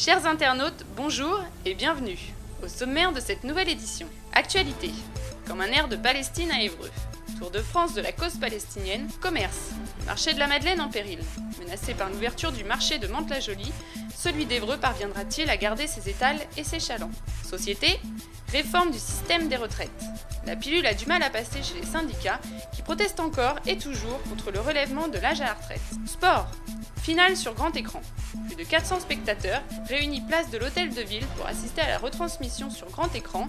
Chers internautes, bonjour et bienvenue. Au sommaire de cette nouvelle édition. Actualité. Comme un air de Palestine à Évreux. Tour de France de la cause palestinienne. Commerce. Marché de la Madeleine en péril. Menacé par l'ouverture du marché de Mantes-la-Jolie, celui d'Évreux parviendra-t-il à garder ses étals et ses chalands? Société. Réforme du système des retraites. La pilule a du mal à passer chez les syndicats qui protestent encore et toujours contre le relèvement de l'âge à la retraite. Sport. Finale sur grand écran. Plus de 400 spectateurs réunis place de l'Hôtel de Ville pour assister à la retransmission sur grand écran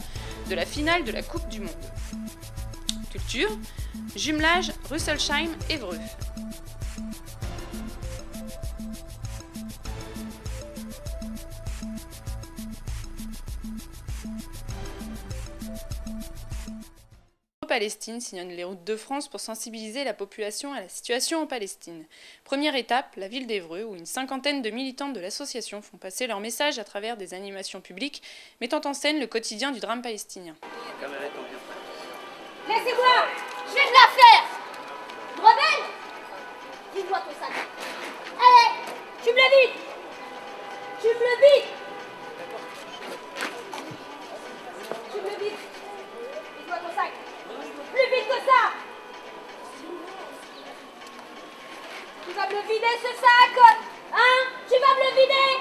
de la finale de la Coupe du Monde. Culture. Jumelage Rüsselsheim-Évreux. Palestine sillonne les routes de France pour sensibiliser la population à la situation en Palestine. Première étape, la ville d'Évreux, où une cinquantaine de militantes de l'association font passer leur message à travers des animations publiques, mettant en scène le quotidien du drame palestinien. Laissez-moi, je viens de la faire. Rebelle, dis-moi ton sac. Allez, tu me le vides. Tu me le vides. Tu me le vides. Dis-moi ton sac. Plus vite que ça. Tu vas me le vider ce sac. Hein? Tu vas me le vider.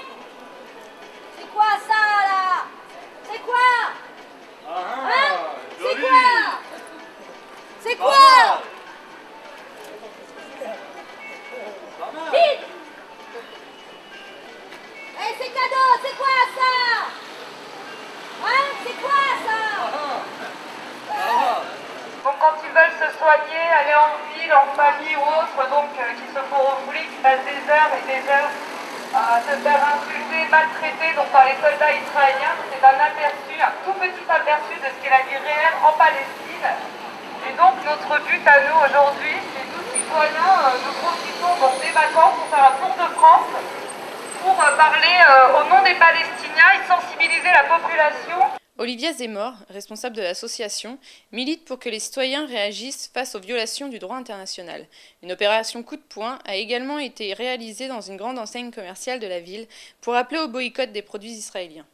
C'est quoi ça là? C'est quoi? Hein? C'est quoi? C'est quoi? Vite! Eh, c'est cadeau, c'est quoi ça? Hein? C'est quoi ça? Donc quand ils veulent se soigner, aller en ville, en famille ou autre, donc qui se font refouler, qui passent des heures et des heures à se faire insulter, maltraiter donc, par les soldats israéliens, c'est un aperçu, un tout petit aperçu de ce qu'est la vie réelle en Palestine. Et donc notre but à nous aujourd'hui, c'est tous citoyens, nous profitons donc des vacances pour faire un tour de France, pour parler au nom des Palestiniens et sensibiliser la population. Olivia Zemmour, responsable de l'association, milite pour que les citoyens réagissent face aux violations du droit international. Une opération coup de poing a également été réalisée dans une grande enseigne commerciale de la ville pour appeler au boycott des produits israéliens.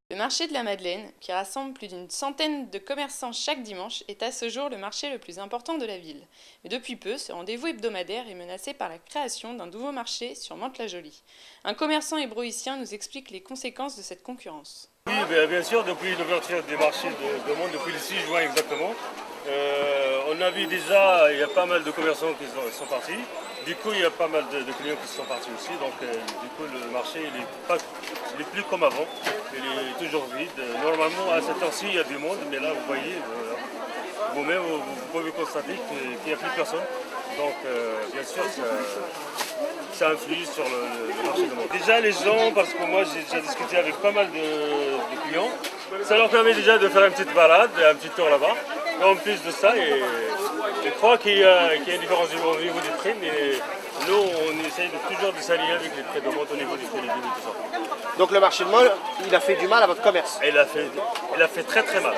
Le marché de la Madeleine, qui rassemble plus d'une centaine de commerçants chaque dimanche, est à ce jour le marché le plus important de la ville. Mais depuis peu, ce rendez-vous hebdomadaire est menacé par la création d'un nouveau marché sur Mantes-la-Jolie. Un commerçant hébroïcien nous explique les conséquences de cette concurrence. Oui, bien sûr, depuis l'ouverture des marchés de Mantes, depuis le 6 juin exactement, on a vu déjà, il y a pas mal de commerçants qui sont partis. Du coup, il y a pas mal de clients qui sont partis aussi. Donc, du coup, le marché, il est plus comme avant. Il est toujours vide. Normalement, à cette heure-ci, il y a du monde, mais là, vous voyez, vous-même, vous pouvez constater qu'il n'y a plus personne. Donc, bien sûr, ça influe sur le marché de Mantes. Déjà, les gens, parce que moi, j'ai déjà discuté avec pas mal de clients, ça leur permet déjà de faire une petite balade, un petit tour là-bas. Et en plus de ça, je crois qu'il y a une différence au niveau des prix, mais nous, on essaye toujours de s'aligner avec les prix de Mantes au niveau des télévisions et tout ça. Donc le marché de Mantes, il a fait du mal à votre commerce? Il a fait très très mal.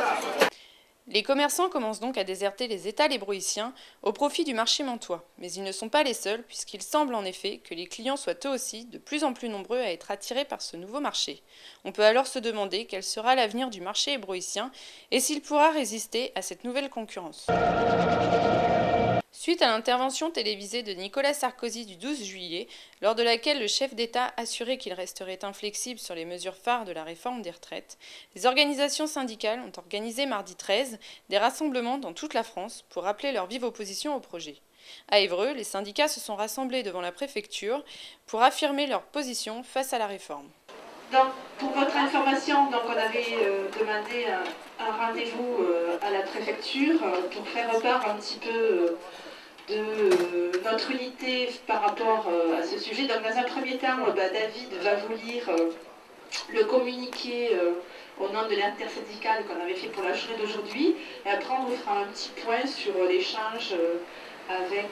Les commerçants commencent donc à déserter les étals hébroïciens au profit du marché mantois. Mais ils ne sont pas les seuls, puisqu'il semble en effet que les clients soient eux aussi de plus en plus nombreux à être attirés par ce nouveau marché. On peut alors se demander quel sera l'avenir du marché hébroïcien et s'il pourra résister à cette nouvelle concurrence. Suite à l'intervention télévisée de Nicolas Sarkozy du 12 juillet, lors de laquelle le chef d'État assurait qu'il resterait inflexible sur les mesures phares de la réforme des retraites, les organisations syndicales ont organisé mardi 13 des rassemblements dans toute la France pour rappeler leur vive opposition au projet. À Évreux, les syndicats se sont rassemblés devant la préfecture pour affirmer leur position face à la réforme. Donc, pour votre information, donc on avait demandé un rendez-vous à la préfecture pour faire part un petit peu de notre unité par rapport à ce sujet. Donc dans un premier temps, David va vous lire le communiqué au nom de l'intersyndicale qu'on avait fait pour la journée d'aujourd'hui. Et après, on vous fera un petit point sur l'échange avec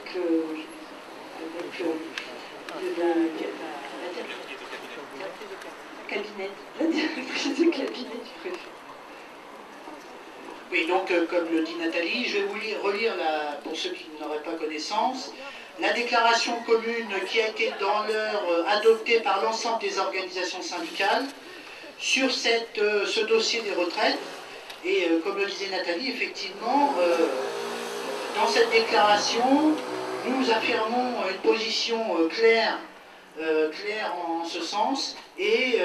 la directrice de cabinet du préfet. Oui, donc comme le dit Nathalie, je vais vous relire, pour ceux qui n'auraient pas connaissance, la déclaration commune qui a été dans l'heure adoptée par l'ensemble des organisations syndicales sur ce dossier des retraites. Et comme le disait Nathalie, effectivement, dans cette déclaration, nous affirmons une position claire en ce sens, et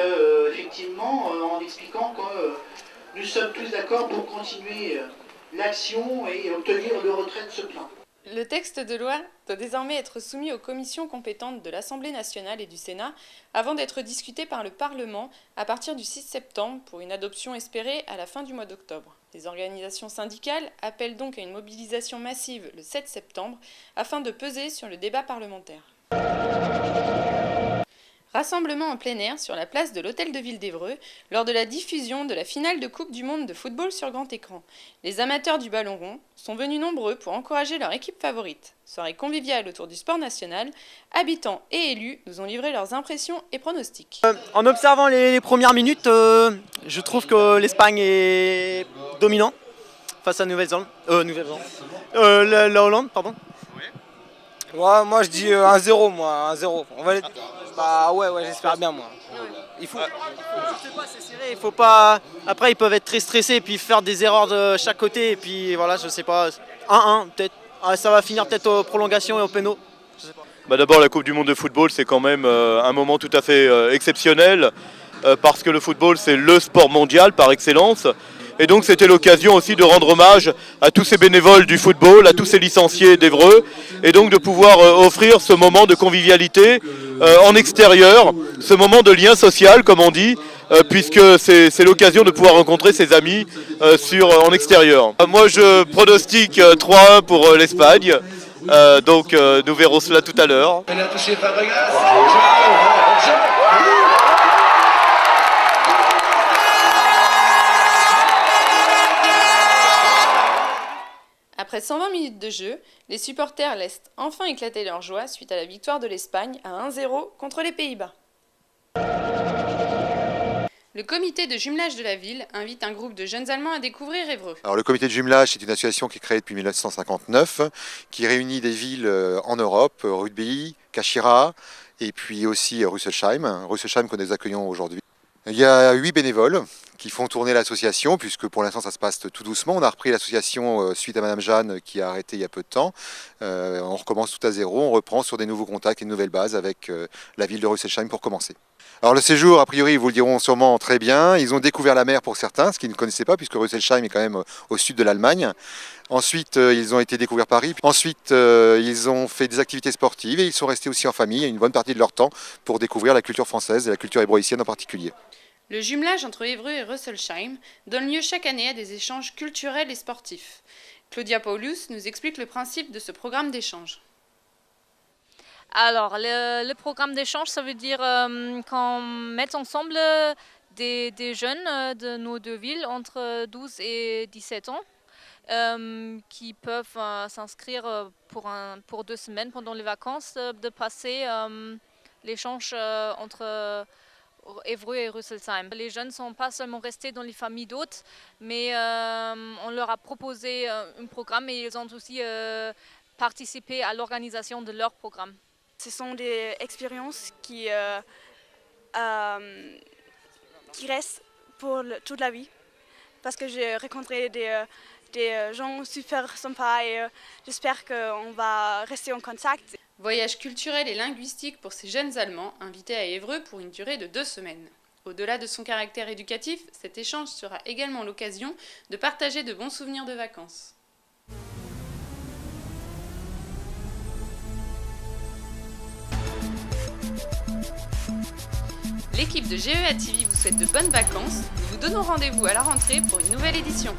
effectivement en expliquant que nous sommes tous d'accord pour continuer l'action et obtenir le retrait de ce plan. Le texte de loi doit désormais être soumis aux commissions compétentes de l'Assemblée nationale et du Sénat avant d'être discuté par le Parlement à partir du 6 septembre pour une adoption espérée à la fin du mois d'octobre. Les organisations syndicales appellent donc à une mobilisation massive le 7 septembre afin de peser sur le débat parlementaire. Rassemblement en plein air sur la place de l'Hôtel de Ville d'Évreux lors de la diffusion de la finale de Coupe du Monde de football sur grand écran. Les amateurs du ballon rond sont venus nombreux pour encourager leur équipe favorite. Soirée conviviale autour du sport national, habitants et élus nous ont livré leurs impressions et pronostics. En observant les premières minutes, je trouve que l'Espagne est dominant face à la Hollande, pardon. Ouais, moi je dis 1-0, moi, 1-0. On va Bah ouais, j'espère bien, moi. Je sais pas, c'est serré, il faut pas... Après, ils peuvent être très stressés et puis faire des erreurs de chaque côté, et puis voilà, je sais pas, 1-1 peut-être. Ça va finir peut-être aux prolongations et aux pénaux. Je sais pas. Bah d'abord, la Coupe du Monde de football, c'est quand même un moment tout à fait exceptionnel, parce que le football, c'est le sport mondial par excellence. Et donc c'était l'occasion aussi de rendre hommage à tous ces bénévoles du football, à tous ces licenciés d'Évreux, et donc de pouvoir offrir ce moment de convivialité en extérieur, ce moment de lien social comme on dit, puisque c'est l'occasion de pouvoir rencontrer ses amis en extérieur. Moi je pronostique 3-1 pour l'Espagne, donc nous verrons cela tout à l'heure. Après 120 minutes de jeu, les supporters laissent enfin éclater leur joie suite à la victoire de l'Espagne à 1-0 contre les Pays-Bas. Le comité de jumelage de la ville invite un groupe de jeunes Allemands à découvrir Évreux. Alors, le comité de jumelage, c'est une association qui est créée depuis 1959, qui réunit des villes en Europe, Rugby, Kachira, et puis aussi Rüsselsheim que nous accueillons aujourd'hui. Il y a 8 bénévoles qui font tourner l'association, puisque pour l'instant ça se passe tout doucement. On a repris l'association suite à Madame Jeanne qui a arrêté il y a peu de temps. On recommence tout à zéro, on reprend sur des nouveaux contacts et de nouvelles bases avec la ville de Rüsselsheim pour commencer. Alors le séjour, a priori, ils vous le diront sûrement très bien. Ils ont découvert la mer pour certains, ce qu'ils ne connaissaient pas, puisque Rüsselsheim est quand même au sud de l'Allemagne. Ensuite, ils ont été découvrir Paris. Ensuite, ils ont fait des activités sportives et ils sont restés aussi en famille une bonne partie de leur temps pour découvrir la culture française et la culture hébroïcienne en particulier. Le jumelage entre Évreux et Rüsselsheim donne lieu chaque année à des échanges culturels et sportifs. Claudia Paulus nous explique le principe de ce programme d'échange. Alors, le programme d'échange, ça veut dire qu'on met ensemble des jeunes de nos deux villes entre 12 et 17 ans qui peuvent s'inscrire pour 2 semaines pendant les vacances, de passer l'échange entre Évreux et Rüsselsheim. Les jeunes ne sont pas seulement restés dans les familles d'hôtes, mais on leur a proposé un programme et ils ont aussi participé à l'organisation de leur programme. Ce sont des expériences qui restent pour toute la vie, parce que j'ai rencontré des gens super sympas et j'espère qu'on va rester en contact. Voyage culturel et linguistique pour ces jeunes Allemands invités à Évreux pour une durée de 2 semaines. Au-delà de son caractère éducatif, cet échange sera également l'occasion de partager de bons souvenirs de vacances. L'équipe de GEA TV vous souhaite de bonnes vacances. Nous vous donnons rendez-vous à la rentrée pour une nouvelle édition.